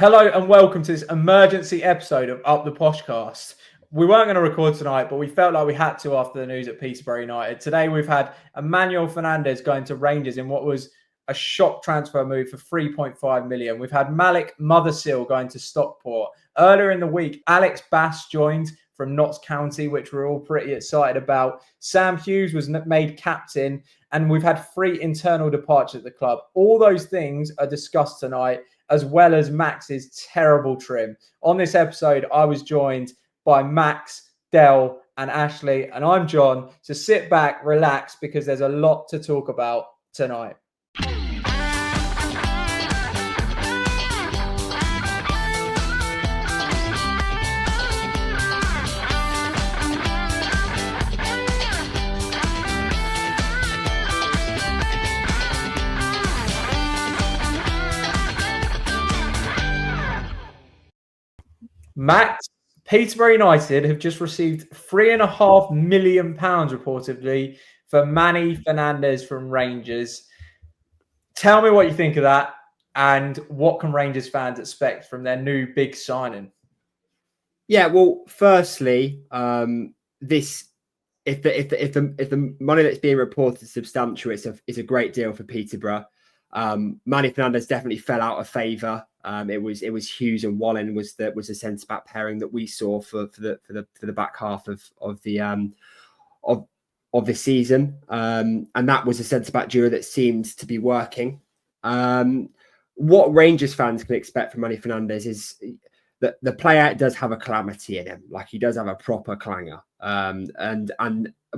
Hello and welcome to this emergency episode of Up The Poshcast. We weren't going to record tonight, but we felt like we had to after the news at Peterborough United. Today we've had Emmanuel Fernandez going to Rangers in what was a shock transfer move for 3.5 million. We've had Malik Mothersill going to Stockport. Earlier in the week, Alex Bass joined from Notts County, which we're all pretty excited about. Sam Hughes was made captain, and we've had 3 internal departures at the club. All those things are discussed tonight, as well as Max's terrible trim. On this episode, I was joined by Max, Del, and Ashley, and I'm John. So sit back, relax, because there's a lot to talk about tonight. Max, Peterborough United have just received £3.5 million reportedly for Manny Fernandez from Rangers. Tell me what you think of that, and what can Rangers fans expect from their new big signing? Yeah, well, firstly, if the money that's being reported is substantial, it's a great deal for Peterborough. Manny Fernandez definitely fell out of favour. It was Hughes and Wallen was the centre back pairing that we saw for the back half of the season, and that was a centre back duo that seemed to be working. What Rangers fans can expect from Manny Fernandez is that the player does have a calamity in him, like he does have a proper clanger.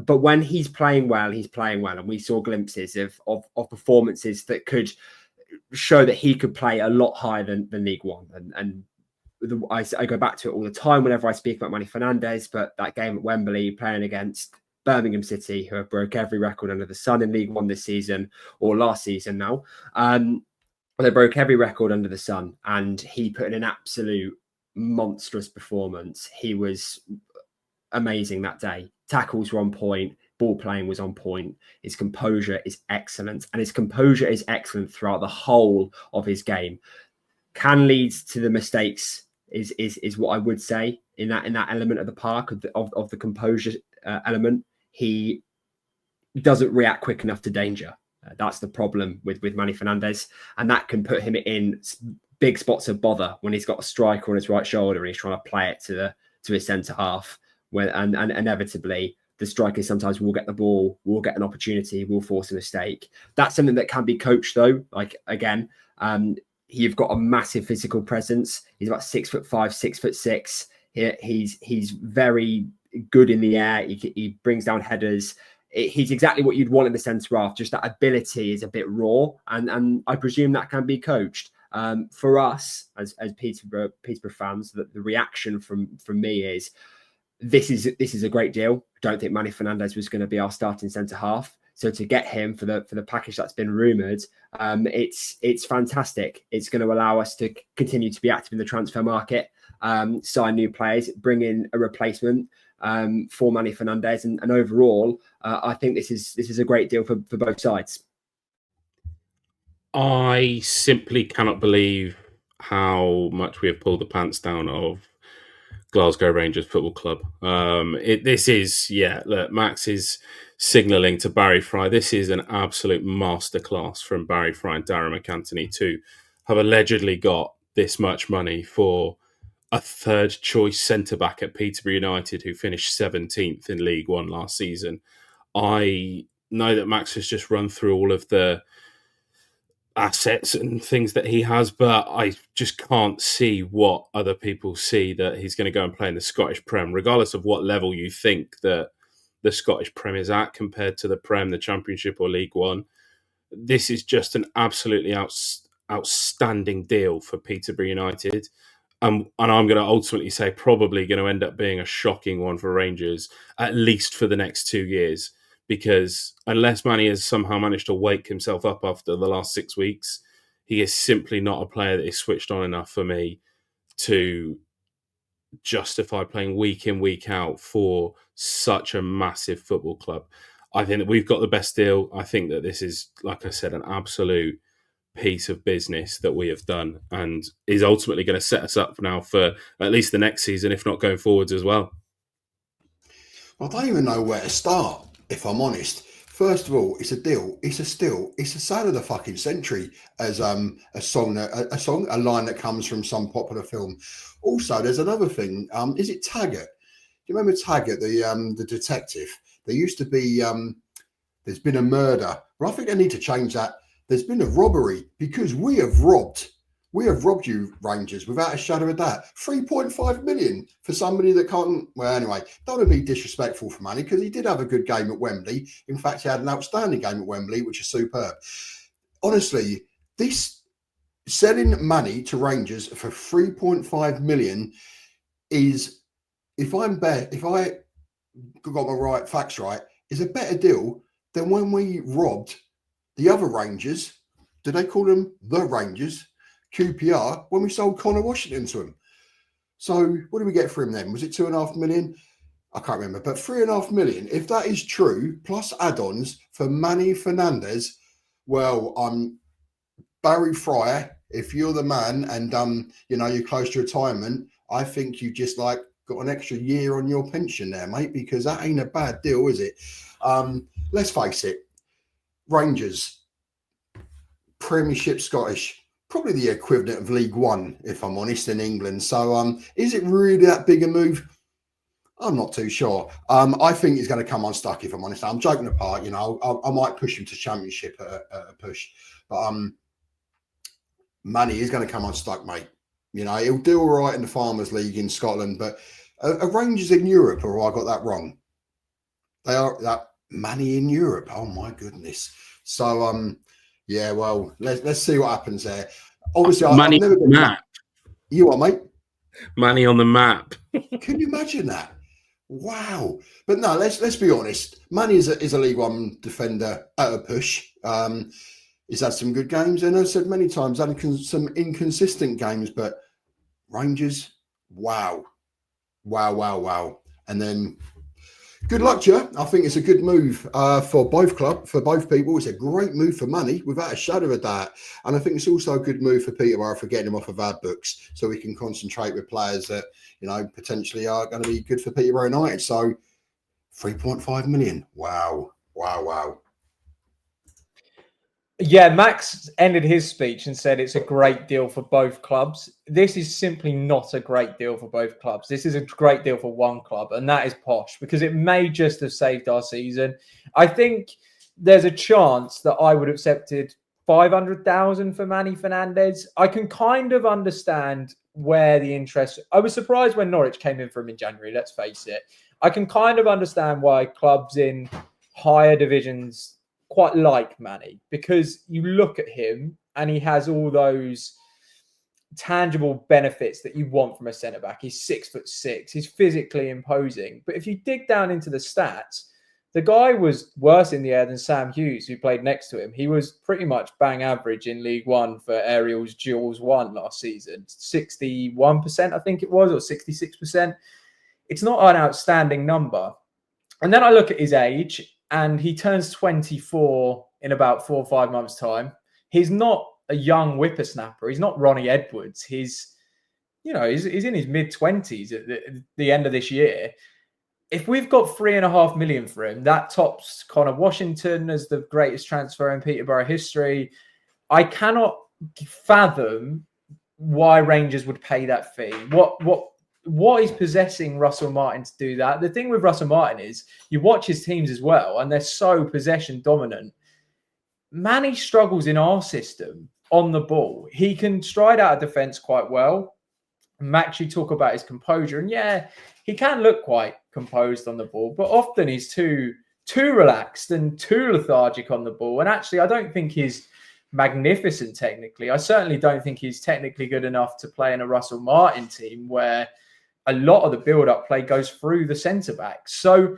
But when he's playing well, and we saw glimpses of performances that could show that he could play a lot higher than League One. I go back to it all the time whenever I speak about Manny Fernandez, but that game at Wembley playing against Birmingham City, who have broke every record under the sun in League One this season, or last season now, they broke every record under the sun, and he put in an absolute monstrous performance. He was amazing that day. Tackles were on point, ball playing was on point. His composure is excellent, and his composure is excellent throughout the whole of his game. Can lead to the mistakes is what I would say in that element of the park of the composure element. He doesn't react quick enough to danger. That's the problem with Manny Fernandez, and that can put him in big spots of bother when he's got a striker on his right shoulder and he's trying to play it to his centre half. And inevitably, the striker sometimes will get the ball, will get an opportunity, will force a mistake. That's something that can be coached, though. Like, again, you've got a massive physical presence. He's about 6'5", 6'6". He's very good in the air. He brings down headers. He's exactly what you'd want in the centre half. Just that ability is a bit raw, and I presume that can be coached. For us as Peterborough fans, the reaction from me is this is a great deal. I don't think Manny Fernandez was going to be our starting centre half. So to get him for the package that's been rumoured, it's fantastic. It's going to allow us to continue to be active in the transfer market, sign new players, bring in a replacement for Manny Fernandez, and overall, I think this is a great deal for both sides. I simply cannot believe how much we have pulled the pants down of Glasgow Rangers Football Club. Look, Max is signalling to Barry Fry. This is an absolute masterclass from Barry Fry and Darren McAntony to have allegedly got this much money for a third choice centre-back at Peterborough United who finished 17th in League One last season. I know that Max has just run through all of the assets and things that he has, but I just can't see what other people see that he's going to go and play in the Scottish Prem, regardless of what level you think that the Scottish Prem is at compared to the Prem, the Championship or League One. This is just an absolutely outstanding deal for Peterborough United. And I'm going to ultimately say probably going to end up being a shocking one for Rangers, at least for the next 2 years. Because unless Manny has somehow managed to wake himself up after the last 6 weeks, he is simply not a player that is switched on enough for me to justify playing week in, week out for such a massive football club. I think that we've got the best deal. I think that this is, like I said, an absolute piece of business that we have done, and is ultimately going to set us up now for at least the next season, if not going forwards as well. I don't even know where to start, if I'm honest. First of all, it's a deal. It's a sale of the fucking century, as a line that comes from some popular film. Also, there's another thing. Is it Taggart? Do you remember Taggart, the detective? There used to be. There's been a murder, but I think they need to change that. There's been a robbery, because we have robbed you, Rangers, without a shadow of a doubt. 3.5 million for somebody that can't. Well, anyway, don't want to be disrespectful for money, because he did have a good game at Wembley. In fact, he had an outstanding game at Wembley, which is superb. Honestly, this selling money to Rangers for 3.5 million is, if I got my facts right, is a better deal than when we robbed the other Rangers. Did they call them the Rangers? QPR, when we sold Connor Washington to him. So what did we get for him then? Was it 2.5 million? I can't remember, but 3.5 million. If that is true, plus add-ons for Manny Fernandez, well, I'm Barry Fryer. If you're the man and you're close to retirement, I think you just got an extra year on your pension there, mate, because that ain't a bad deal, is it? Let's face it, Rangers, Premiership Scottish, probably the equivalent of League One, if I'm honest, in England. So is it really that big a move? I'm not too sure. I think he's going to come unstuck, if I'm honest. I'm joking apart, I might push him to Championship at a push. But Manny is going to come unstuck, mate. He'll do all right in the Farmers League in Scotland, but Rangers in Europe, or I got that wrong? They are that Manny in Europe. Oh, my goodness. So, yeah, well, let's see what happens there. Obviously, I've never been map. You what, mate? Manny on the map. Can you imagine that? Wow. But no, let's be honest. Manny is a League One defender at a push. He's had some good games, and I've said many times, had some inconsistent games, but Rangers, wow. And then good luck to you. I think it's a good move for both people. It's a great move for Manny, without a shadow of a doubt. And I think it's also a good move for Peterborough for getting him off of our books, so we can concentrate with players that, potentially are going to be good for Peterborough United. So 3.5 million. Wow. Yeah, Max ended his speech and said it's a great deal for both clubs. This is simply not a great deal for both clubs. This is a great deal for one club, and that is Posh, because it may just have saved our season. I think there's a chance that I would have accepted 500,000 for Manny Fernandez. I can kind of understand where the interest. I was surprised when Norwich came in for him in January, let's face it. I can kind of understand why clubs in higher divisions quite like Manny, because you look at him and he has all those tangible benefits that you want from a centre-back. He's 6'6", he's physically imposing. But if you dig down into the stats, the guy was worse in the air than Sam Hughes, who played next to him. He was pretty much bang average in League One for aerials duels won last season. 61%, I think it was, or 66%. It's not an outstanding number. And then I look at his age, and he turns 24 in about 4 or 5 months' time. He's not a young whippersnapper. He's not Ronnie Edwards. He's in his mid-20s at the end of this year. If we've got 3.5 million for him, that tops Connor Washington as the greatest transfer in Peterborough history. I cannot fathom why Rangers would pay that fee. What is possessing Russell Martin to do that? The thing with Russell Martin is you watch his teams as well, and they're so possession dominant. Manny struggles in our system on the ball. He can stride out of defence quite well. Max, you talk about his composure, and yeah, he can look quite composed on the ball, but often he's too relaxed and too lethargic on the ball. And actually, I don't think he's magnificent technically. I certainly don't think he's technically good enough to play in a Russell Martin team where a lot of the build-up play goes through the centre-backs. So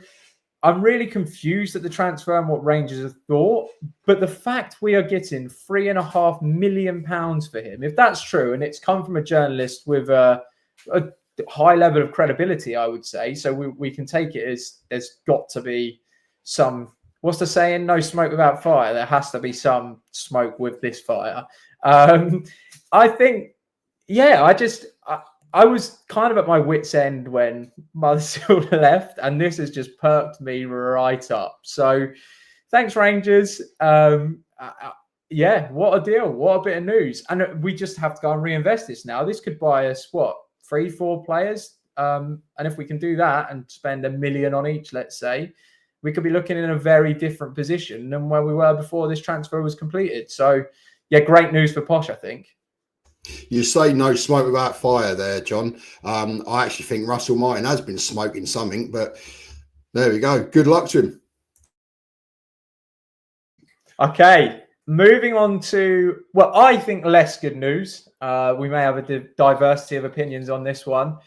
I'm really confused at the transfer and what Rangers have thought. But the fact we are getting £3.5 million for him, if that's true, and it's come from a journalist with a high level of credibility, I would say, so we can take it as there's got to be some, what's the saying? No smoke without fire. There has to be some smoke with this fire. I think, I was kind of at my wit's end when Mothersill left, and this has just perked me right up. So thanks, Rangers. Yeah, what a deal. What a bit of news. And we just have to go and reinvest this now. This could buy us, 3-4 players? And if we can do that and spend $1 million on each, let's say, we could be looking in a very different position than where we were before this transfer was completed. So, yeah, great news for Posh, I think. You say no smoke without fire there, John. I actually think Russell Martin has been smoking something, but there we go. Good luck to him. Okay, moving on to, I think less good news. We may have a diversity of opinions on this one.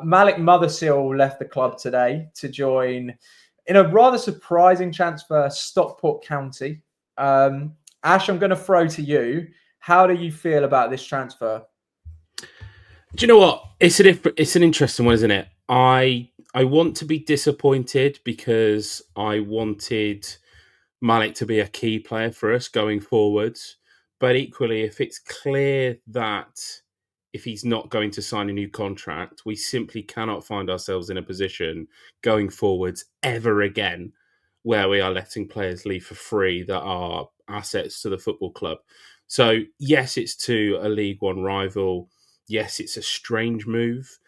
Malik Mothersill left the club today to join, in a rather surprising transfer, Stockport County. Ash, I'm going to throw to you. How do you feel about this transfer? Do you know what? It's an interesting one, isn't it? I want to be disappointed because I wanted Malik to be a key player for us going forwards. But equally, if it's clear that if he's not going to sign a new contract, we simply cannot find ourselves in a position going forwards ever again where we are letting players leave for free that are assets to the football club. So, yes, it's to a League One rival. Yes, it's a strange move.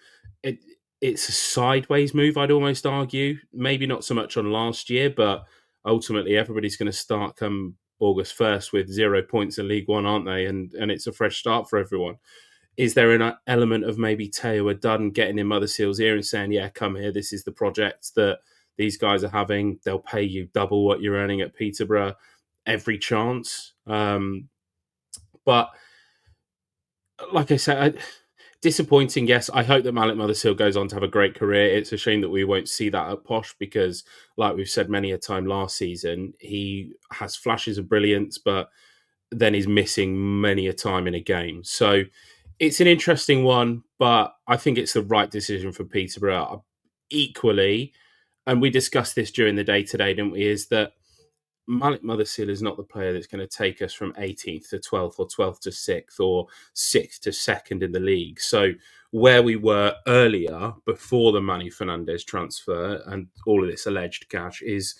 It's a sideways move, I'd almost argue. Maybe not so much on last year, but ultimately everybody's going to start come August 1st with 0 points in League One, aren't they? And it's a fresh start for everyone. Is there an element of maybe Teo Dunn getting in Mothersill's ear and saying, yeah, come here, this is the project that these guys are having. They'll pay you double what you're earning at Peterborough every chance. But like I said, disappointing, yes. I hope that Malik Mothersill goes on to have a great career. It's a shame that we won't see that at Posh because, like we've said many a time last season, he has flashes of brilliance, but then he's missing many a time in a game. So it's an interesting one, but I think it's the right decision for Peterborough. Equally, and we discussed this during the day today, didn't we, is that Malik Mothersill is not the player that's going to take us from 18th to 12th or 12th to 6th or 6th to 2nd in the league. So where we were earlier, before the Manny Fernandez transfer and all of this alleged cash, is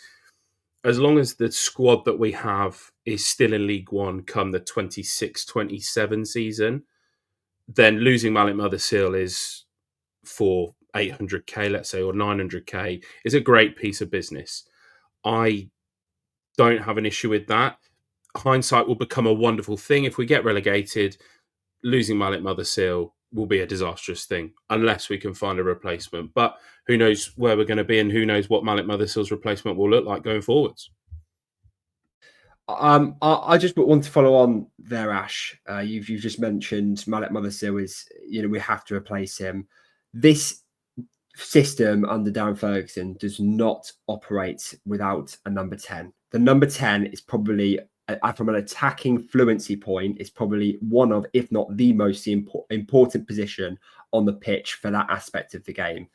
as long as the squad that we have is still in League One come the 26-27 season, then losing Malik Mothersill is for 800k, let's say, or 900k, is a great piece of business. I don't have an issue with that. Hindsight will become a wonderful thing. If we get relegated, losing Malik Mothersill will be a disastrous thing unless we can find a replacement. But who knows where we're going to be and who knows what Malik Mothersill's replacement will look like going forwards. I just want to follow on there, Ash. You've just mentioned Malik Mothersill is, we have to replace him. This system under Darren Ferguson does not operate without a number 10. The number 10 is probably, from an attacking fluency point, is probably one of, if not the most important position on the pitch for that aspect of the game.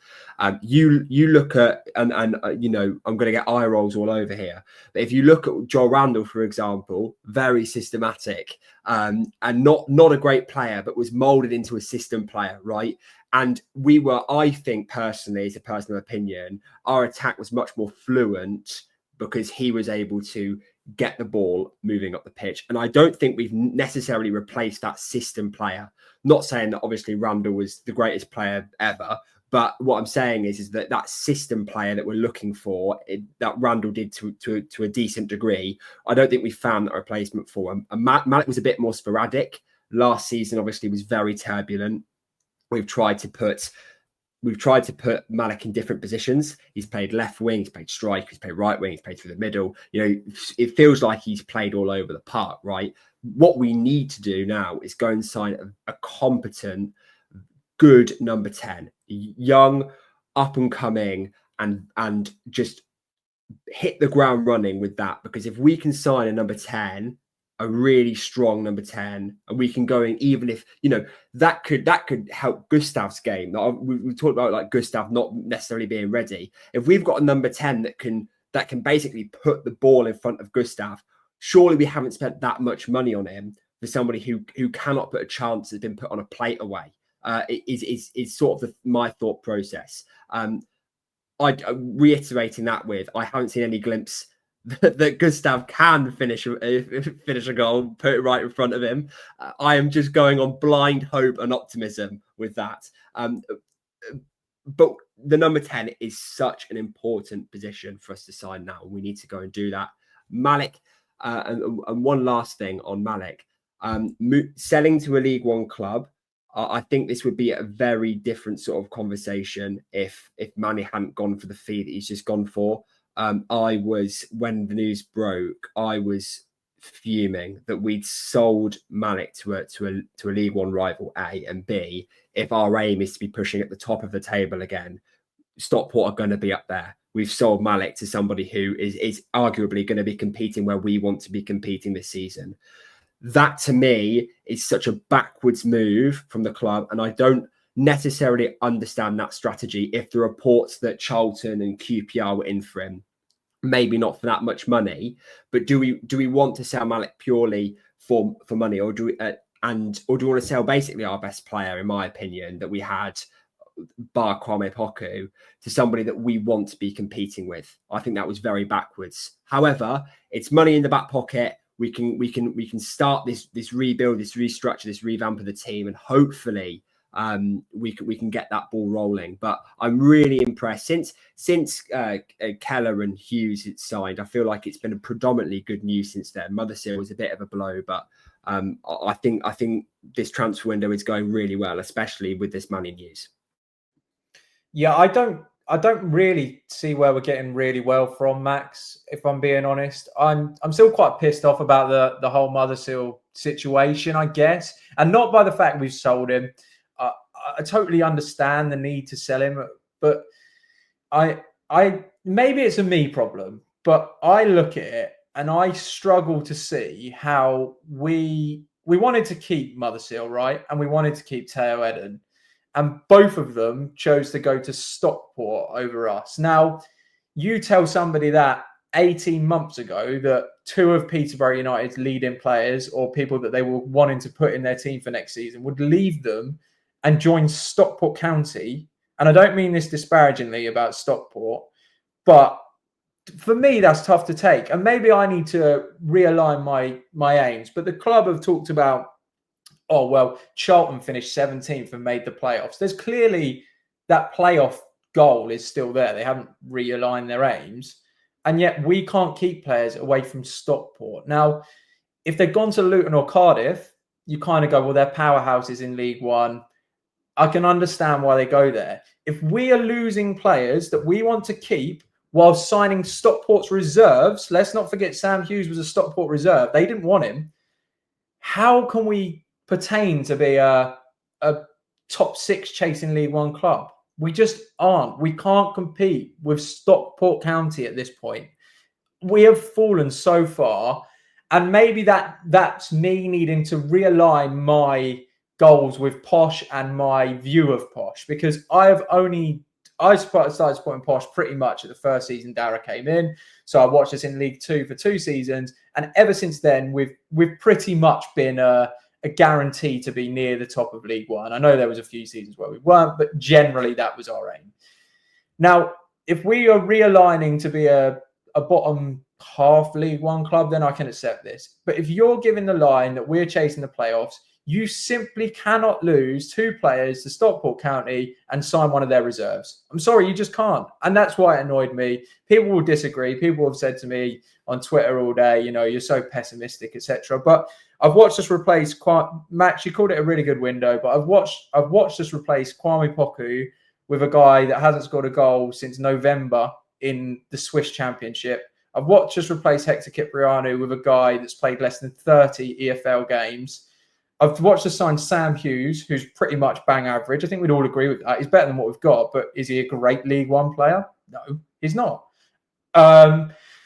You look at, and I'm going to get eye rolls all over here, but if you look at Joel Randall, for example, very systematic and not a great player, but was molded into a system player, right? And we were, I think personally, as a personal opinion, our attack was much more fluent because he was able to get the ball moving up the pitch. And I don't think we've necessarily replaced that system player. Not saying that obviously Randall was the greatest player ever, but what I'm saying is that system player that we're looking for, that Randall did to a decent degree, I don't think we found that replacement for him. And Malik was a bit more sporadic. Last season, obviously, was very turbulent. We've tried to put Malik in different positions. He's played left wing, he's played striker, he's played right wing, he's played through the middle. It feels like he's played all over the park, right? What we need to do now is go and sign a competent, good number 10, young, up and coming, and just hit the ground running with that. Because if we can sign a number 10, a really strong number 10, and we can go in, even if, that could help Gustav's game. We talked about like Gustav not necessarily being ready. If we've got a number 10 that can basically put the ball in front of Gustav, surely we haven't spent that much money on him. for somebody who cannot put a chance that's been put on a plate away. Is sort of my thought process. Reiterating that with, I haven't seen any glimpse that Gustav can finish a goal, put it right in front of him. I am just going on blind hope and optimism with that. But the number 10 is such an important position for us to sign now. We need to go and do that. Malik, and one last thing on Malik, selling to a League One club. I think this would be a very different sort of conversation if Manny hadn't gone for the fee that he's just gone for. When the news broke, I was fuming that we'd sold Malik to a League One rival, A, and B, if our aim is to be pushing at the top of the table again, Stockport are going to be up there. We've sold Malik to somebody who is arguably going to be competing where we want to be competing this season. That to me is such a backwards move from the club, and I don't necessarily understand that strategy. If the reports that Charlton and QPR were in for him, maybe not for that much money, but do we want to sell Malik purely for money, or do we want to sell basically our best player, in my opinion, that we had, bar Kwame Poku, to somebody that we want to be competing with? I think that was very backwards. However, it's money in the back pocket. We can start this rebuild, this restructure, this revamp of the team, and hopefully we can get that ball rolling. But I'm really impressed since Keller and Hughes had signed. I feel like it's been a predominantly good news since then. Mothersill was a bit of a blow, but I think this transfer window is going really well, especially with this Manny news. Yeah, I don't really see where we're getting really well from, Max, if I'm being honest. I'm still quite pissed off about the whole Mothersill situation, I guess. And not by the fact we've sold him. I totally understand the need to sell him, but I maybe it's a me problem, but I look at it and I struggle to see how we wanted to keep Mothersill, right? And we wanted to keep Teo Eden. And both of them chose to go to Stockport over us. Now, you tell somebody that 18 months ago that two of Peterborough United's leading players, or people that they were wanting to put in their team for next season, would leave them and join Stockport County. And I don't mean this disparagingly about Stockport, but for me, that's tough to take. And maybe I need to realign my aims. But the club have talked about, oh, well, Charlton finished 17th and made the playoffs. There's clearly that playoff goal is still there. They haven't realigned their aims. And yet we can't keep players away from Stockport. Now, if they've gone to Luton or Cardiff, you kind of go, well, they're powerhouses in League One. I can understand why they go there. If we are losing players that we want to keep while signing Stockport's reserves, let's not forget Sam Hughes was a Stockport reserve. They didn't want him. How can we pertain to be a top six chasing League One club? We just aren't. We can't compete with Stockport County at this point. We have fallen so far, and maybe that's me needing to realign my goals with Posh and my view of Posh, because I started supporting Posh pretty much at the first season Dara came in. So I watched us in League Two for 2 seasons, and ever since then we've pretty much been a guarantee to be near the top of League One. I know there was a few seasons where we weren't, but generally that was our aim. Now, if we are realigning to be a bottom half League One club, then I can accept this. But if you're giving the line that we're chasing the playoffs, you simply cannot lose 2 players to Stockport County and sign one of their reserves. I'm sorry, you just can't. And that's why it annoyed me. People will disagree. People have said to me on Twitter all day, you're so pessimistic, etc. But I've watched us replace Max, you called it a really good window, but I've watched us replace Kwame Poku with a guy that hasn't scored a goal since November in the Swiss Championship. I've watched us replace Hector Cipriano with a guy that's played less than 30 EFL games. I've watched us sign Sam Hughes, who's pretty much bang average. I think we'd all agree with that. He's better than what we've got, but is he a great League One player? No, he's not.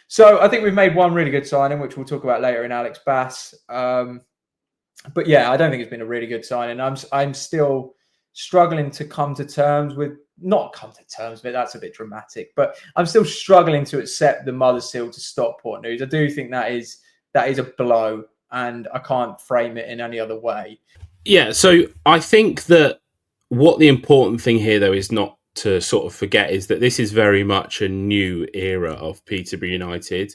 So I think we've made one really good signing, which we'll talk about later, in Alex Bass. But yeah, I don't think it's been a really good signing. I'm still struggling to come to terms with, not come to terms with it, that's a bit dramatic, but I'm still struggling to accept the Mothersill to Stockport news. I do think that is a blow. and I can't frame it in any other way. Yeah, so I think that what the important thing here, though, is not to sort of forget is that this is very much a new era of Peterborough United.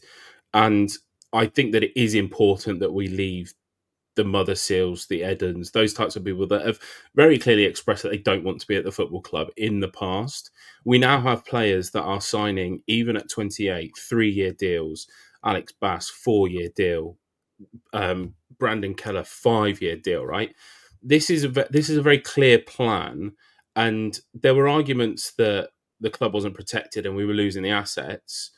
And I think that it is important that we leave the Mothersills, the Edens, those types of people that have very clearly expressed that they don't want to be at the football club in the past. We now have players that are signing, even at 28, 3-year deals. Alex Bass, 4-year deal. Brandon Keller, 5-year deal, right? This is a very clear plan. And there were arguments that the club wasn't protected and we were losing the assets.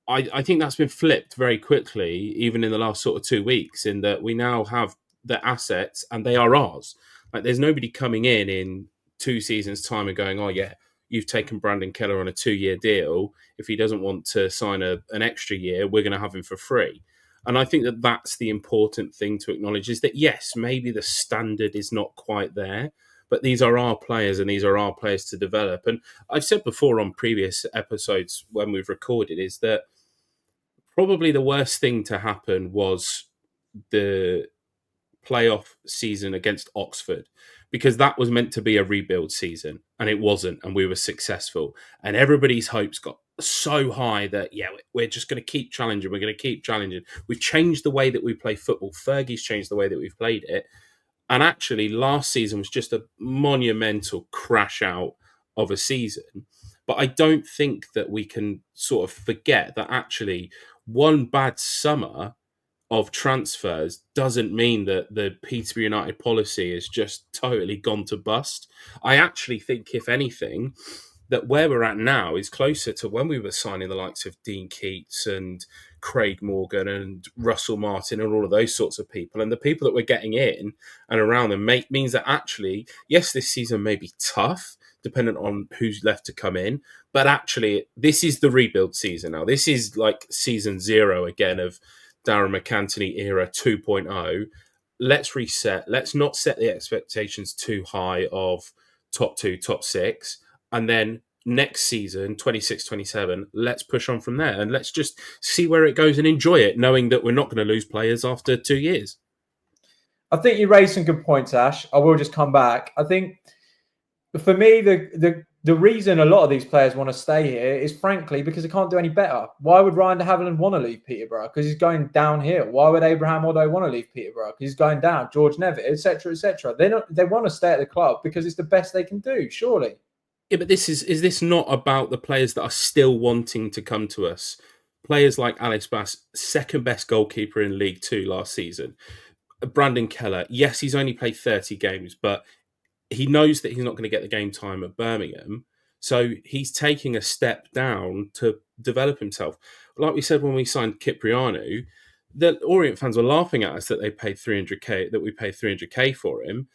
I think that's been flipped very quickly, even in the last sort of 2 weeks, in that we now have the assets and they are ours. Like, there's nobody coming in 2 seasons' time and going, oh yeah, you've taken Brandon Keller on a 2-year deal. If he doesn't want to sign an extra year, we're going to have him for free. And I think that that's the important thing to acknowledge, is that yes, maybe the standard is not quite there, but these are our players and these are our players to develop. And I've said before on previous episodes when we've recorded is that probably the worst thing to happen was the playoff season against Oxford, because that was meant to be a rebuild season and it wasn't, and we were successful. And everybody's hopes got so high that, yeah, we're just going to keep challenging. We're going to keep challenging. We've changed the way that we play football. Fergie's changed the way that we've played it. And actually, last season was just a monumental crash out of a season. But I don't think that we can sort of forget that actually one bad summer of transfers doesn't mean that the Peterborough United policy has just totally gone to bust. I actually think, if anything, that where we're at now is closer to when we were signing the likes of Dean Keats and Craig Morgan and Russell Martin and all of those sorts of people. And the people that we're getting in and around them means that actually, yes, this season may be tough, dependent on who's left to come in. But actually, this is the rebuild season now. This is like season 0 again of Darren McAntony era 2.0. Let's reset. Let's not set the expectations too high of top 2, top 6. And then next season, 26-27, let's push on from there. And let's just see where it goes and enjoy it, knowing that we're not going to lose players after 2 years. I think you raised some good points, Ash. I will just come back. I think for me, the reason a lot of these players want to stay here is, frankly, because they can't do any better. Why would Ryan de Havilland want to leave Peterborough? Because he's going downhill. Why would Abraham Oddo want to leave Peterborough? Because he's going down. George Nevitt, etc., etc. They want to stay at the club because it's the best they can do, surely. Yeah, but is this not about the players that are still wanting to come to us? Players like Alex Bass, second best goalkeeper in League 2 last season. Brandon Keller, yes, he's only played 30 games, but he knows that he's not going to get the game time at Birmingham. So he's taking a step down to develop himself. Like we said when we signed Kyprianou, the Orient fans were laughing at us that they paid 300k, that we paid 300k for him.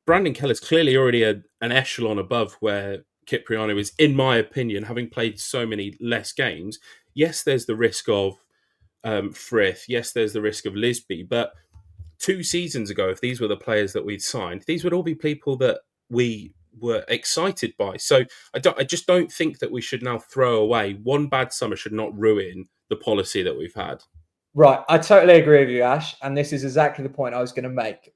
Brandon Keller's clearly already an echelon above where Kyprianou is, in my opinion, having played so many less games. Yes, there's the risk of Frith. Yes, there's the risk of Lisby. But 2 seasons ago, if these were the players that we'd signed, these would all be people that we were excited by. So I just don't think that we should now throw away. One bad summer should not ruin the policy that we've had. Right. I totally agree with you, Ash. And this is exactly the point I was going to make.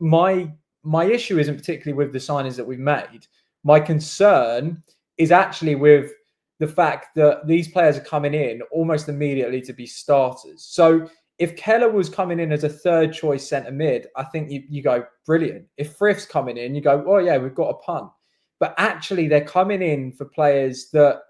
My issue isn't particularly with the signings that we've made. My concern is actually with the fact that these players are coming in almost immediately to be starters. So if Keller was coming in as a third choice centre mid, I think you go, brilliant. If Frith's coming in, you go, oh yeah, we've got a punt. But actually they're coming in for players that,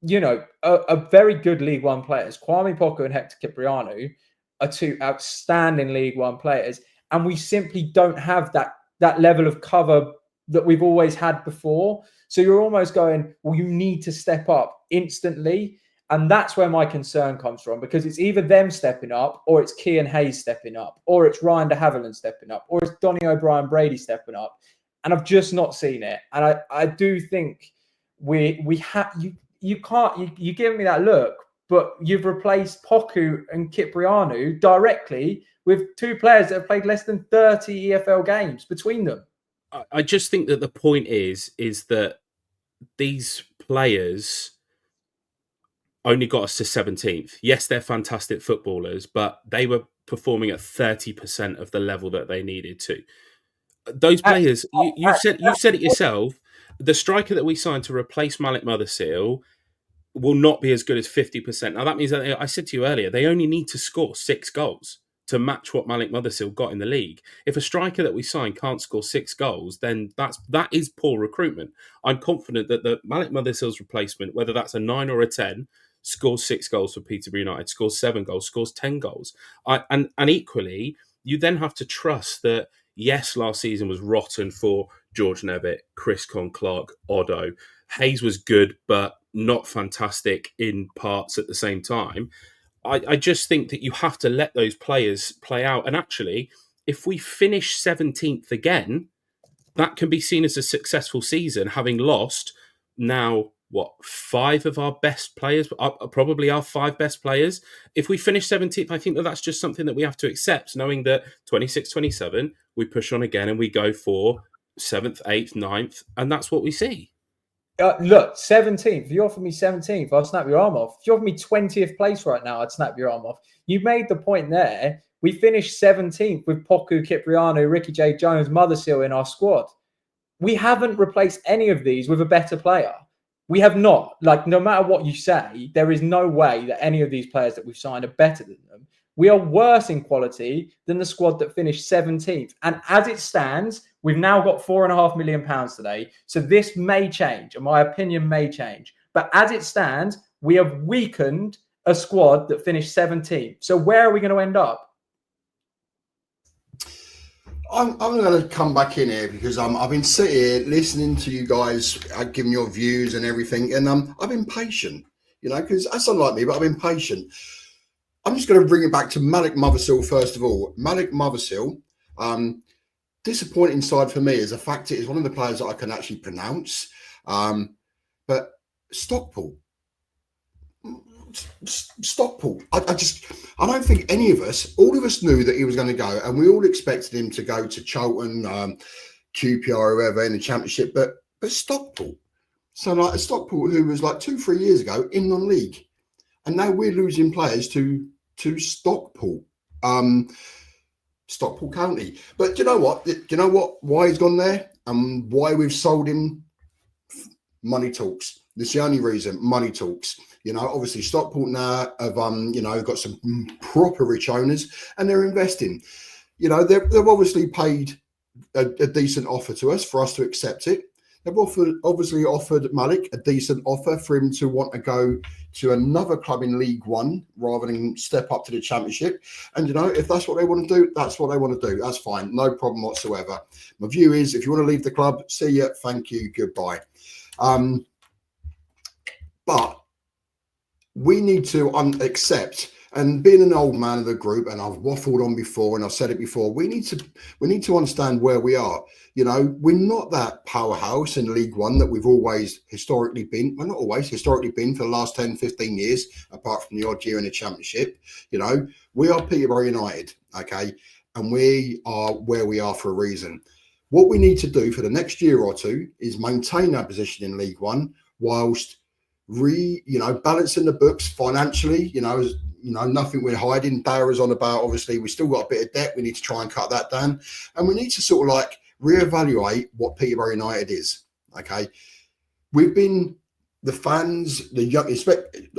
you know, are very good League One players. Kwame Poku and Hector Kyprianou are 2 outstanding League One players. And we simply don't have that level of cover that we've always had before. So you're almost going, well, you need to step up instantly. And that's where my concern comes from, because it's either them stepping up, or it's Kean Hayes stepping up, or it's Ryan de Havilland stepping up, or it's Donny O'Brien Brady stepping up. And I've just not seen it. And I do think we have, you can't, you give me that look, but you've replaced Poku and Kyprianou directly with 2 players that have played less than 30 EFL games between them. I just think that the point is that these players only got us to 17th. Yes, they're fantastic footballers, but they were performing at 30% of the level that they needed to. Those players, you've said it yourself. The striker that we signed to replace Malik Mothersill will not be as good as 50%. Now, that means that I said to you earlier, they only need to score 6 goals to match what Malik Mothersill got in the league. If a striker that we sign can't score 6 goals, then that is poor recruitment. I'm confident that the Malik Mothersill's replacement, whether that's a 9 or a 10, scores 6 goals for Peterborough United, scores 7 goals, scores 10 goals. And equally, you then have to trust that, yes, last season was rotten for George Nevitt, Chris Clark, Oddo. Hayes was good, but not fantastic in parts at the same time. I just think that you have to let those players play out. And actually, if we finish 17th again, that can be seen as a successful season, having lost now, 5 of our best players, probably our 5 best players. If we finish 17th, I think that that's just something that we have to accept, knowing that 26, 27, we push on again and we go for 7th, 8th, 9th, and that's what we see. Look, 17th. If you offer me 17th, I'll snap your arm off. If you offer me 20th place right now, I'd snap your arm off. You made the point there. We finished 17th with Poku, Kipriano, Ricky J. Jones, Mothersill in our squad. We haven't replaced any of these with a better player. We have not. Like, no matter what you say, there is no way that any of these players that we've signed are better than them. We are worse in quality than the squad that finished 17th. And as it stands, we've now got £4.5 million today. So this may change, and my opinion may change. But as it stands, we have weakened a squad that finished 17th. So where are we going to end up? I'm going to come back in here because I've been sitting here listening to you guys giving your views and everything, and I've been patient, because that's unlike me, but I've been patient. I'm just going to bring it back to Malik Mothersill first of all. Malik Mothersill, disappointing side for me is the fact it is one of the players that I can actually pronounce, but Stockport. I don't think any of us, all of us knew that he was going to go, and we all expected him to go to Charlton, QPR, or whoever in the Championship, but Stockport. So like a Stockport who was like 2-3 years ago in non-league, and now we're losing players to Stockport, Stockport County. But do you know what? Why he's gone there and why we've sold him? Money talks. That's the only reason. Money talks. Obviously Stockport now have, got some proper rich owners and they're investing. They've obviously paid a decent offer to us for us to accept it. They've obviously offered Malik a decent offer for him to want to go to another club in League One rather than step up to the Championship. And, if that's what they want to do, that's what they want to do. That's fine. No problem whatsoever. My view is if you want to leave the club, see ya. Thank you. Goodbye. But we need to accept, and being an old man of the group, and I've waffled on before and I've said it before, we need to understand where we are. We're not that powerhouse in League One that we've always historically been. We're not always historically been for the last 10, 15 years, apart from the odd year in the Championship. We are Peterborough United, okay? And we are where we are for a reason. What we need to do for the next year or two is maintain our position in League One whilst balancing the books financially, nothing we're hiding. Dara's on about, obviously, we've still got a bit of debt. We need to try and cut that down. And we need to sort of reevaluate what Peterborough United is. Okay. We've been the fans, the young,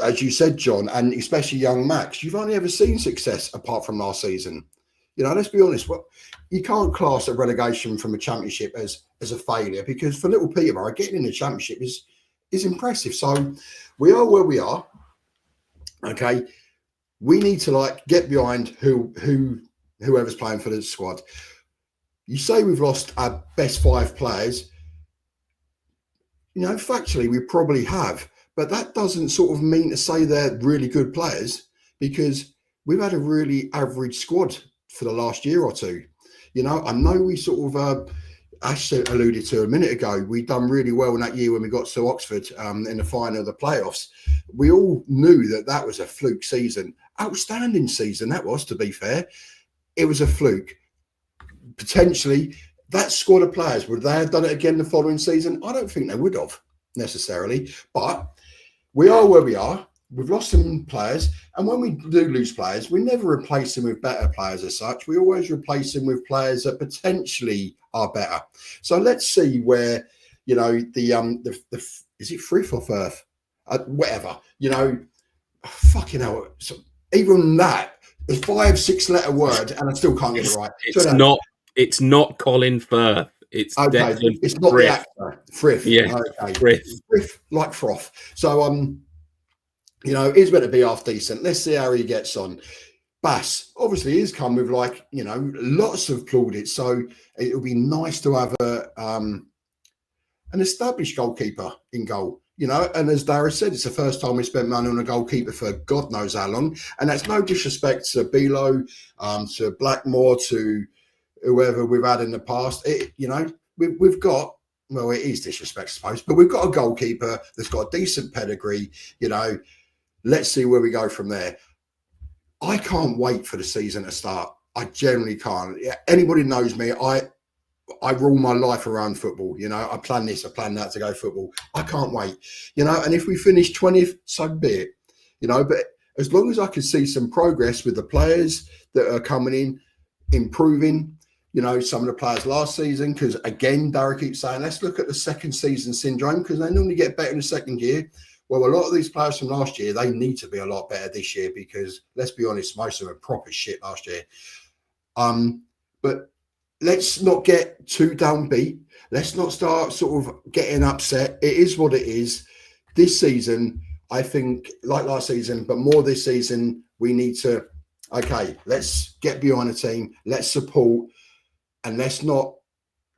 as you said, John, and especially young Max, you've only ever seen success apart from last season. Let's be honest. You can't class a relegation from a Championship as a failure, because for little Peterborough, getting in the Championship is impressive. So we are where we are. Okay. We need to get behind whoever's playing for the squad. You say we've lost our best 5 players. Factually, we probably have, but that doesn't sort of mean to say they're really good players, because we've had a really average squad for the last year or two. I know we sort of, Ash alluded to a minute ago, we'd done really well in that year when we got to Oxford in the final of the playoffs. We all knew that was a fluke season. Outstanding season, that was, to be fair. It was a fluke. Potentially, that squad of players, would they have done it again the following season? I don't think they would have, necessarily. But we are where we are. we've lost some players, and when we do lose players, we never replace them with better players as such. We always replace them with players that potentially are better. So let's see where, you know, the is it Frith or Firth? Whatever, you know, fucking hell. So even that, a 5-6 letter word, and I still can't get it right. It's not Colin Firth. It's okay. Declan It's not Frith. the actor. Frith. Yeah, okay. Frith like froth. So you know, he's meant to be half decent. Let's see how he gets on. Bass, obviously, he's come with, like, you know, lots of plaudits. So it'll be nice to have an established goalkeeper in goal. You know, and as Dara said, it's the first time we spent money on a goalkeeper for God knows how long. And that's no disrespect to Bilo, to Blackmore, to whoever we've had in the past. You know, we've got, well, it is disrespect, I suppose, but we've got a goalkeeper that's got a decent pedigree. You know, let's see where we go from there. I can't wait for the season to start. I generally can't. Anybody knows me, I rule my life around football. You know, I plan this, I plan that to go football. I can't wait. You know, and if we finish 20th, so be it. You know, but as long as I can see some progress with the players that are coming in, improving, you know, some of the players last season, because again, Dara keeps saying, let's look at the second season syndrome, because they normally get better in the second year. Well, a lot of these players from last year, they need to be a lot better this year, because let's be honest, most of them were proper shit last year. But let's not get too downbeat. Let's not start sort of getting upset. It is what it is. This season, I think, like last season, but more this season, we need to, okay, let's get behind the team. Let's support, and let's not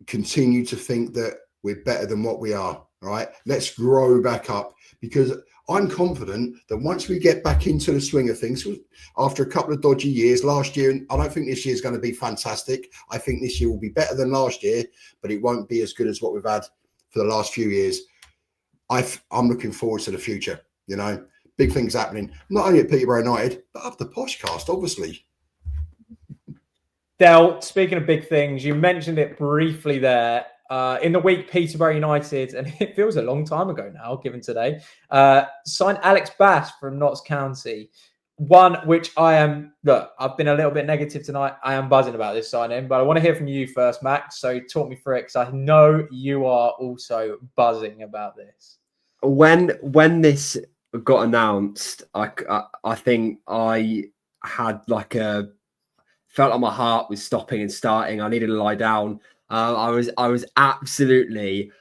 continue to think that we're better than what we are, right? Let's grow back up, because I'm confident that once we get back into the swing of things, after a couple of dodgy years last year, I don't think this year is going to be fantastic. I think this year will be better than last year, but it won't be as good as what we've had for the last few years. I'm looking forward to the future. You know, big things happening, not only at Peterborough United, but Up The Poshcast, obviously. Del, speaking of big things, you mentioned it briefly there. In the week, Peterborough United, and it feels a long time ago now, given today, signed Alex Bass from Notts County. One which I've been a little bit negative tonight. I am buzzing about this signing, but I want to hear from you first, Max. So talk me through it, because I know you are also buzzing about this. When this got announced, I think I had felt like my heart was stopping and starting. I needed to lie down. I was absolutely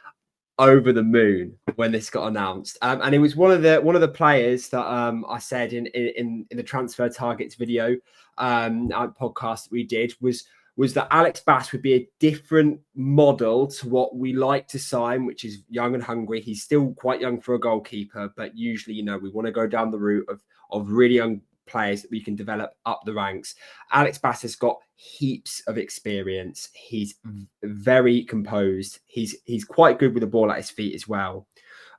over the moon when this got announced, and it was one of the players that I said in the transfer targets video podcast that we did was that Alex Bass would be a different model to what we like to sign, which is young and hungry. He's still quite young for a goalkeeper, but usually, you know, we want to go down the route of really young players that we can develop up the ranks. Alex Bass has got heaps of experience. He's very composed. He's quite good with the ball at his feet as well.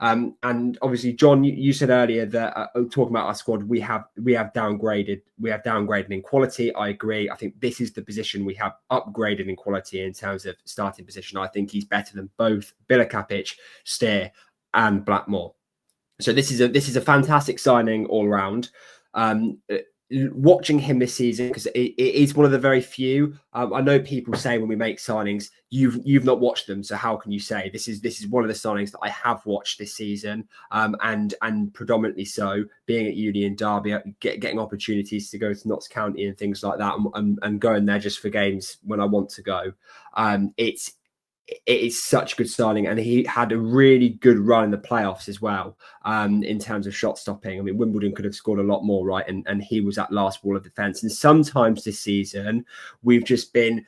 And obviously, John, you said earlier that talking about our squad, we have downgraded in quality. I agree. I think this is the position we have upgraded in quality in terms of starting position. I think he's better than both Bilakapic, Steer, and Blackmore. So this is a fantastic signing all around. Watching him this season, because it is one of the very few. I know people say when we make signings, you've not watched them, so how can you say? This is one of the signings that I have watched this season, and predominantly so, being at Uni and Derby, getting opportunities to go to Notts County and things like that, and going there just for games when I want to go. It is such a good signing, and he had a really good run in the playoffs as well, in terms of shot stopping. I mean, Wimbledon could have scored a lot more, right? And he was that last wall of defence. And sometimes this season, we've just been,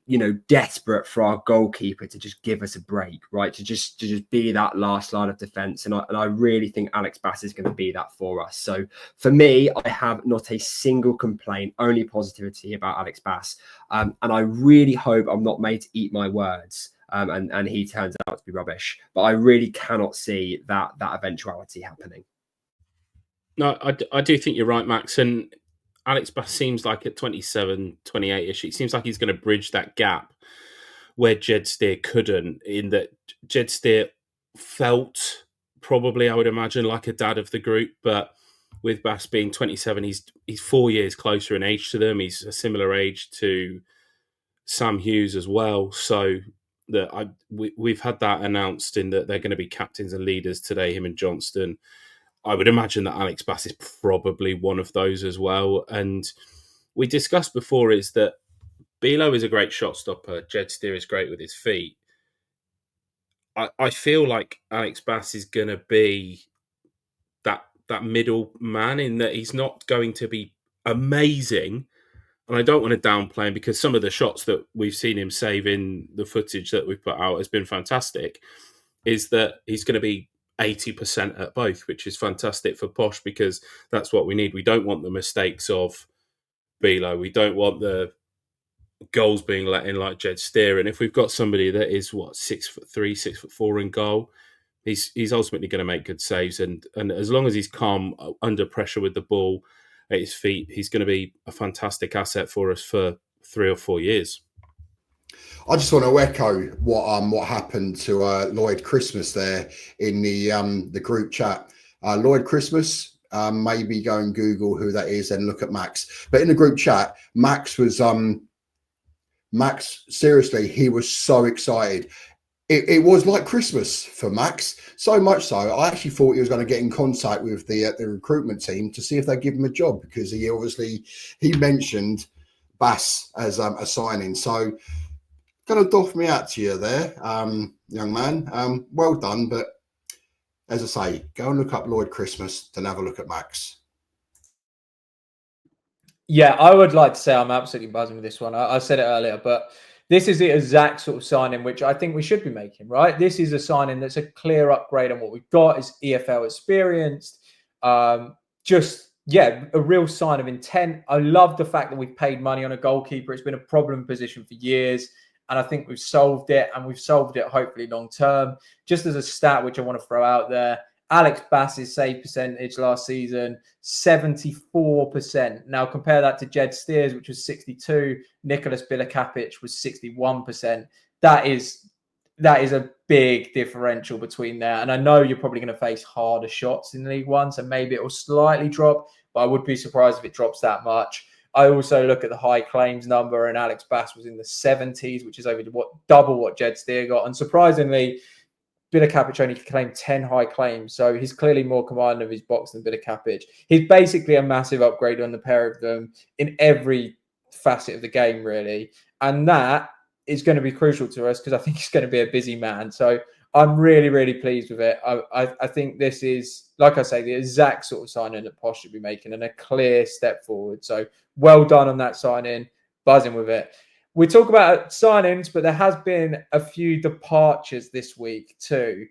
you know, desperate for our goalkeeper to just give us a break, right? To just be that last line of defence. And I really think Alex Bass is going to be that for us. So for me, I have not a single complaint, only positivity about Alex Bass. And I really hope I'm not made to eat my words. And he turns out to be rubbish. But I really cannot see that eventuality happening. No, I do think you're right, Max. And Alex Bass seems like at 27, 28-ish, it seems like he's going to bridge that gap where Jed Steer couldn't, in that Jed Steer felt probably, I would imagine, like a dad of the group. But with Bass being 27, he's 4 years closer in age to them. He's a similar age to Sam Hughes as well. So that we've had that announced in that they're going to be captains and leaders today, him and Johnston. I would imagine that Alex Bass is probably one of those as well. And we discussed before is that Bilo is a great shot stopper. Jed Steer is great with his feet. I feel like Alex Bass is going to be that middle man in that he's not going to be amazing. And I don't want to downplay him because some of the shots that we've seen him save in the footage that we've put out has been fantastic, is that he's going to be 80% at both, which is fantastic for Posh because that's what we need. We don't want the mistakes of Bilo. We don't want the goals being let in like Jed Steer. And if we've got somebody that is 6'3", 6'4" in goal, he's ultimately going to make good saves. And as long as he's calm under pressure with the ball at his feet, he's going to be a fantastic asset for us for 3 or 4 years. I just want to echo what happened to Lloyd Christmas there in the group chat. Lloyd Christmas, maybe go and Google who that is and look at Max. But in the group chat, Max seriously, he was so excited. It was like Christmas for Max, so much so I actually thought he was going to get in contact with the recruitment team to see if they'd give him a job because he mentioned Bass as a signing. So going to doff me out to you there, young man. Well done, but as I say, go and look up Lloyd Christmas, then have a look at Max. Yeah, I would like to say I'm absolutely buzzing with this one. I said it earlier, but this is the exact sort of signing which I think we should be making, right? This is a signing that's a clear upgrade on what we've got. Is EFL experienced. A real sign of intent. I love the fact that we've paid money on a goalkeeper. It's been a problem position for years, and I think we've solved it, and we've solved it hopefully long term. Just as a stat, which I want to throw out there, Alex Bass's save percentage last season, 74%. Now compare that to Jed Steers, which was 62. Nicholas Bilakapic was 61%. That is a big differential between there. And I know you're probably going to face harder shots in League One, so maybe it will slightly drop, but I would be surprised if it drops that much. I also look at the high claims number, and Alex Bass was in the 70s, which is over double what Jed Steer got. And surprisingly, Bilakapic only claimed 10 high claims, so he's clearly more commanding of his box than Bilakapic. He's basically a massive upgrade on the pair of them in every facet of the game, really. And that is going to be crucial to us because I think he's going to be a busy man. So I'm really, really pleased with it. I think this is, like I say, the exact sort of signing that Posh should be making and a clear step forward. So well done on that signing, buzzing with it. We talk about signings, but there has been a few departures this week too.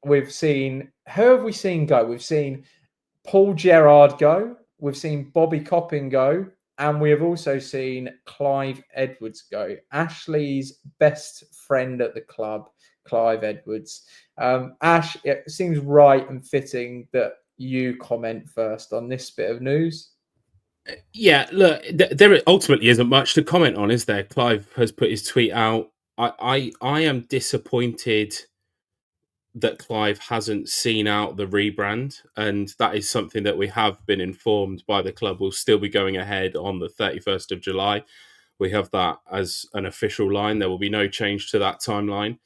We've seen, who have we seen go? We've seen Paul Gerrard go. We've seen Bobby Coppin go. And we have also seen Clive Edwards go. Ashley's best friend at the club, Clive Edwards. Ash, it seems right and fitting that you comment first on this bit of news. Yeah, look, there ultimately isn't much to comment on, is there? Clive has put his tweet out. I am disappointed that Clive hasn't seen out the rebrand, and that is something that we have been informed by the club will still be going ahead on the 31st of July. We have that as an official line. There will be no change to that timeline.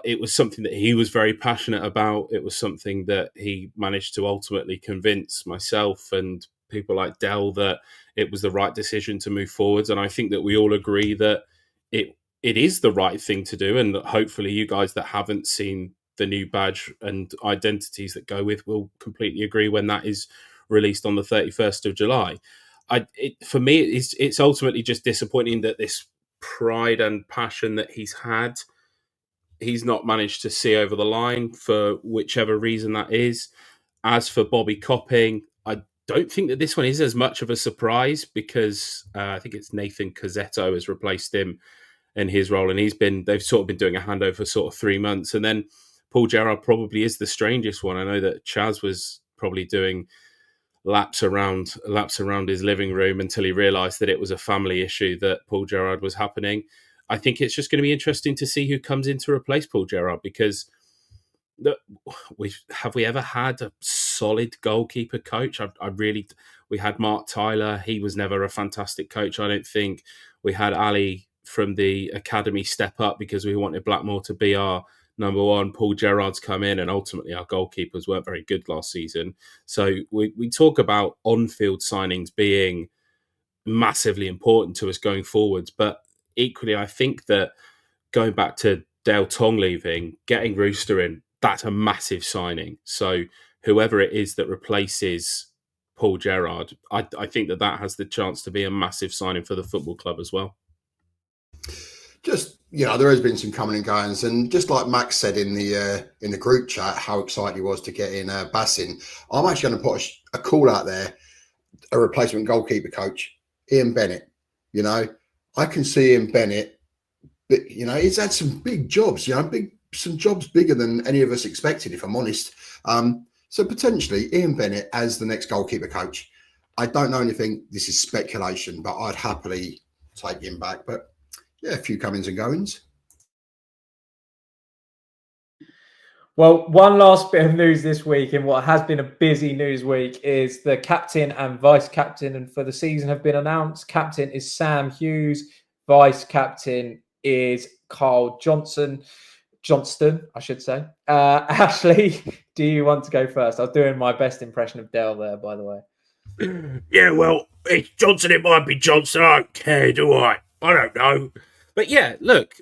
It was something that he was very passionate about. It was something that he managed to ultimately convince myself and people like Dell that it was the right decision to move forwards. And I think that we all agree that it is the right thing to do, and that hopefully you guys that haven't seen the new badge and identities that go with will completely agree when that is released on the 31st of July. For me, it's ultimately just disappointing that this pride and passion that he's had, he's not managed to see over the line for whichever reason that is. As for Bobby Copping, I don't think that this one is as much of a surprise because I think it's Nathan Cazzetto has replaced him in his role, and they've sort of been doing a handover for sort of 3 months. And then Paul Gerrard probably is the strangest one. I know that Chaz was probably doing laps around his living room until he realised that it was a family issue that Paul Gerrard was happening. I think it's just going to be interesting to see who comes in to replace Paul Gerrard, because we ever had a solid goalkeeper coach? We had Mark Tyler. He was never a fantastic coach, I don't think. We had Ali from the academy step up because we wanted Blackmore to be our number one. Paul Gerrard's come in, and ultimately our goalkeepers weren't very good last season. So we talk about on-field signings being massively important to us going forwards, but equally, I think that going back to Dale Tong leaving, getting Rooster in, that's a massive signing. So whoever it is that replaces Paul Gerrard, I think that has the chance to be a massive signing for the football club as well. Just, there has been some coming and goings, and just like Max said in the group chat, how excited he was to get in Bass in. I'm actually going to put a call out there, a replacement goalkeeper coach, Ian Bennett. I can see Ian Bennett, but he's had some big jobs. Some jobs bigger than any of us expected, if I'm honest. So potentially Ian Bennett as the next goalkeeper coach. I don't know anything. This is speculation, but I'd happily take him back. But yeah, a few comings and goings. Well, one last bit of news this week in what has been a busy news week is the captain and vice captain, and for the season have been announced. Captain is Sam Hughes. Vice captain is Carl Johnston, I should say. Ashley, do you want to go first? I was doing my best impression of Dale there, by the way. Yeah, well, it's Johnson. It might be Johnson. I don't care, do I? I don't know. But yeah, look,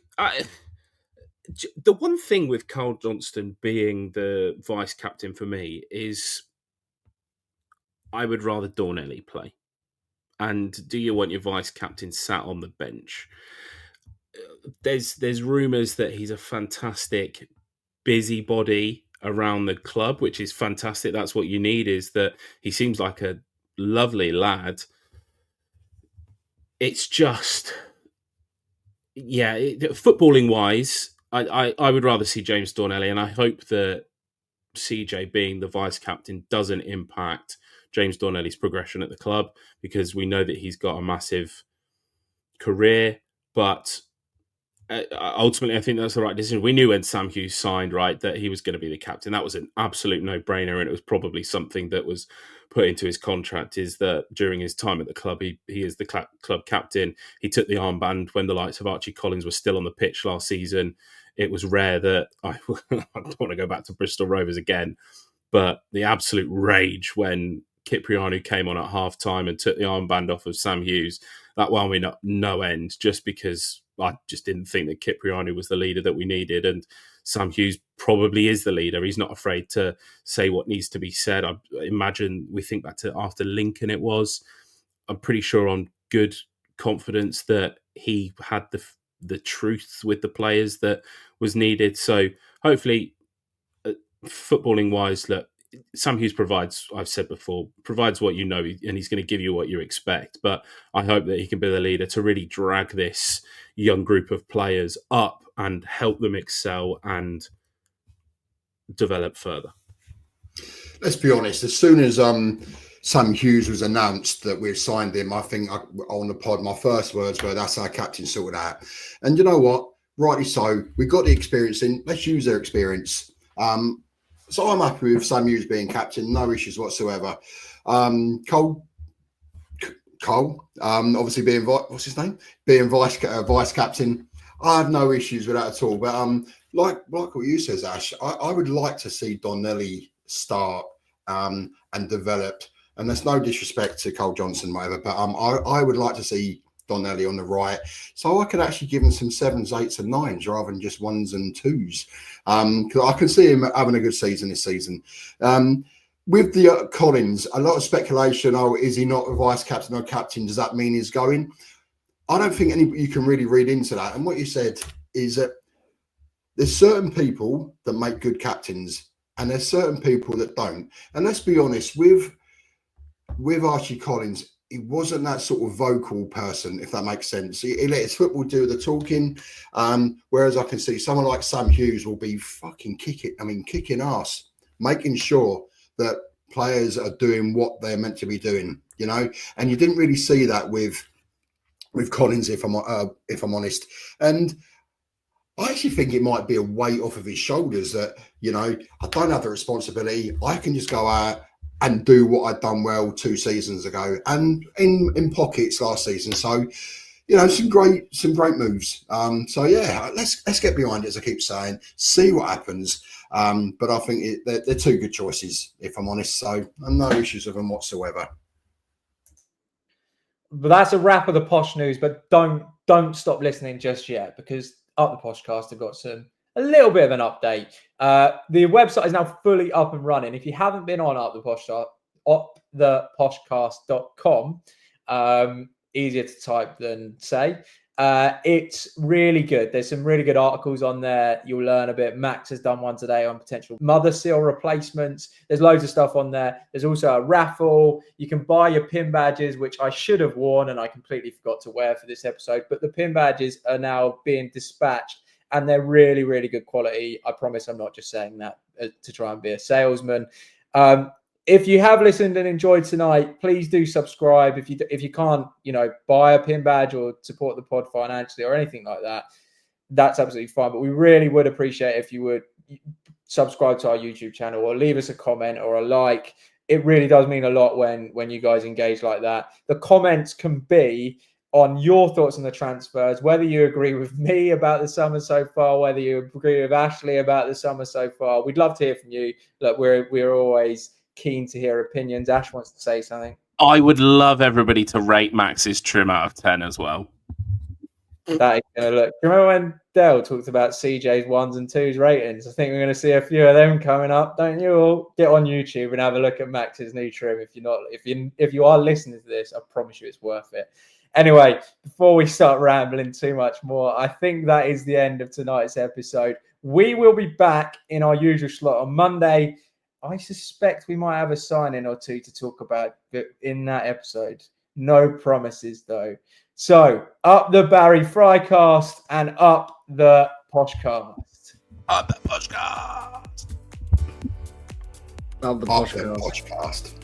the one thing with Carl Johnston being the vice captain for me is I would rather Dornelli play. And do you want your vice captain sat on the bench? There's rumours that he's a fantastic busybody around the club, which is fantastic. That's what you need, is that he seems like a lovely lad. It's just, footballing wise, I would rather see James Dornelli, and I hope that CJ being the vice captain doesn't impact James Dornelli's progression at the club, because we know that he's got a massive career, but ultimately I think that's the right decision. We knew when Sam Hughes signed, right, that he was going to be the captain. That was an absolute no-brainer, and it was probably something that was put into his contract, is that during his time at the club, he is the club captain. He took the armband when the likes of Archie Collins were still on the pitch last season. It was rare that I don't want to go back to Bristol Rovers again, but the absolute rage when Cipriano came on at half-time and took the armband off of Sam Hughes, that wound me up no end, just because I just didn't think that Cipriano was the leader that we needed, and Sam Hughes probably is the leader. He's not afraid to say what needs to be said. I imagine, we think back to after Lincoln it was, I'm pretty sure on good confidence that he had the truth with the players that was needed. So hopefully, footballing wise, look, Sam Hughes provides, I've said before, provides what you know, and he's going to give you what you expect. But I hope that he can be the leader to really drag this young group of players up and help them excel and develop further. Let's be honest, as soon as Sam Hughes was announced that we've signed him, I think on the pod, my first words were, that's our captain sorted out. And you know what? Rightly so. We've got the experience in. Let's use their experience. So I'm happy with Sam Hughes being captain, no issues whatsoever. Cole, obviously being being vice captain, I have no issues with that at all. But like what you says, Ash, I would like to see Dornelli start and develop. And there's no disrespect to Cole Johnson, whatever, but I would like to see Dornelli on the right, so I could actually give him some 7s, 8s, and 9s rather than just 1s and 2s. Because I can see him having a good season this season. With the Collins, a lot of speculation. Oh, is he not a vice captain or captain? Does that mean he's going? I don't think you can really read into that. And what you said is that there's certain people that make good captains, and there's certain people that don't. And let's be honest, with Archie Collins, he wasn't that sort of vocal person, if that makes sense. He let his football do the talking. Whereas I can see someone like Sam Hughes will be fucking kicking ass, making sure that players are doing what they're meant to be doing, And you didn't really see that with Collins, if I'm honest. And I actually think it might be a weight off of his shoulders that, I don't have the responsibility. I can just go out and do what I'd done well 2 seasons ago and in pockets last season. So, some great moves. So yeah, let's get behind it, as I keep saying, see what happens. But I think they're 2 good choices, if I'm honest. So no issues with them whatsoever. But that's a wrap of the Posh news. But don't stop listening just yet, because Up The Poshcast have got a little bit of an update. The website is now fully up and running. If you haven't been on UpThePoshcast.com, easier to type than say. It's really good. There's some really good articles on there. You'll learn a bit. Max has done one today on potential Mothersill replacements. There's loads of stuff on there. There's also a raffle. You can buy your pin badges, which I should have worn and I completely forgot to wear for this episode. But the pin badges are now being dispatched and they're really, really good quality. I promise I'm not just saying that to try and be a salesman. If you have listened and enjoyed tonight, please do subscribe. If you can't, buy a pin badge or support the pod financially or anything like that, that's absolutely fine. But we really would appreciate if you would subscribe to our YouTube channel or leave us a comment or a like. It really does mean a lot when you guys engage like that. The comments can be on your thoughts on the transfers, whether you agree with me about the summer so far, whether you agree with Ashley about the summer so far. We'd love to hear from you. Look, we're always keen to hear opinions. Ash wants to say something. I would love everybody to rate Max's trim out of 10 as well. That is going to look. Remember when Dale talked about CJ's 1s and 2s ratings? I think we're going to see a few of them coming up. Don't you all get on YouTube and have a look at Max's new trim? If you are listening to this, I promise you it's worth it. Anyway, before we start rambling too much more, I think that is the end of tonight's episode. We will be back in our usual slot on Monday. I suspect we might have a sign-in or 2 to talk about in that episode. No promises, though. So, up the Barry Frycast and up the Poshcast. Up the Poshcast. Up the Poshcast.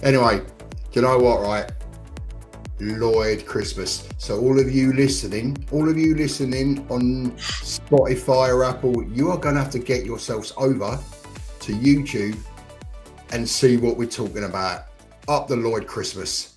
Anyway, do you know what, right? Lloyd Christmas. So all of you listening on Spotify or Apple, you are going to have to get yourselves over to YouTube and see what we're talking about. Up the Lloyd Christmas.